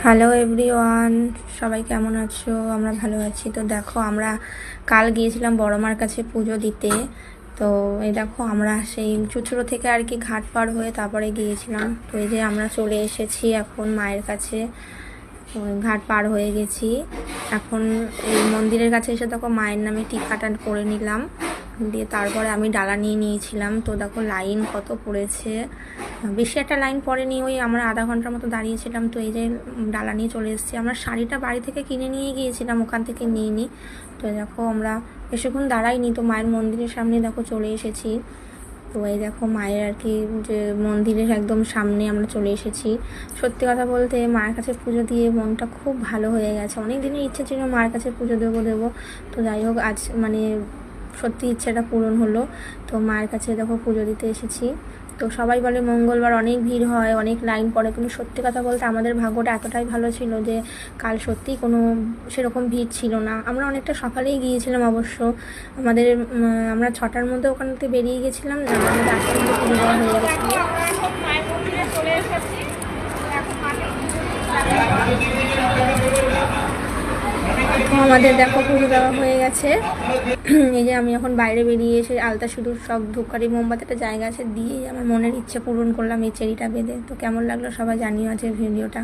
Hello everyone, সবাই কেমন আছো? আমরা ভালো আছি। তো দেখো, আমরা কাল গিয়েছিলাম বড় মার কাছে পুজো দিতে। তো এই দেখো, আমরা সেই চুচুড়ো থেকে আর কি ঘাট পার হয়ে তারপরে গিয়েছিলাম। তো এই যে আমরা চলে এসেছি এখন মায়ের কাছে। ঘাট পার হয়ে গেছি। এখন এই মন্দিরের কাছে এসে দেখো মায়ের নামে টিকাটা করে নিলাম, দিয়ে তারপরে আমি ডালা নিয়ে নিয়েছিলাম। তো দেখো লাইন কত পড়েছে, বেশি একটা লাইন পড়েনি, ওই আমরা আধা ঘন্টার মতো দাঁড়িয়েছিলাম। তো এই যে ডালা নিয়ে চলে এসেছি। আমরা শাড়িটা বাড়ি থেকে কিনে নিয়ে গিয়েছিলাম, ওখান থেকে নিয়ে নিই। তো দেখো আমরা বেশিক্ষণ দাঁড়াইনি, তো মায়ের মন্দিরের সামনে দেখো চলে এসেছি। তো এই দেখো মায়ের আর কি যে মন্দিরের একদম সামনে আমরা চলে এসেছি। সত্যি কথা বলতে মায়ের কাছে পুজো দিয়ে মনটা খুব ভালো হয়ে গেছে। অনেক দিনের ইচ্ছে ছিল মায়ের কাছে পুজো দেবো। তো যাই হোক, আজ মানে সত্যি ইচ্ছেটা পূরণ হলো। তো মায়ের কাছে দেখো পুজো দিতে এসেছি। তো সবাই বলে মঙ্গলবার অনেক ভিড় হয়, অনেক লাইন পড়ে, কিন্তু সত্যি কথা বলতে আমাদের ভাগ্যটা এতটাই ভালো ছিল যে কাল সত্যিই কোনো সেরকম ভিড় ছিল না। আমরা অনেকটা সকালেই গিয়েছিলাম অবশ্য। আমরা 6টার মধ্যে ওখান থেকে বেরিয়ে গেছিলাম, আমাদের 8টার মধ্যে পুজো দেওয়া হয়ে গেছিলো। আমাদের দেখো পুজো দেওয়া হয়ে গেছে। এই যে আমি এখন বাইরে বেরিয়ে এসে আলতা সিঁদুর সব ধূপকাঠি মোমবাতি একটা জায়গা আছে দিয়ে আমার মনের ইচ্ছে পূরণ করলাম এই চেরিটা বেঁধে। তো কেমন লাগলো সবাই জানিও আছে ভিডিওটা।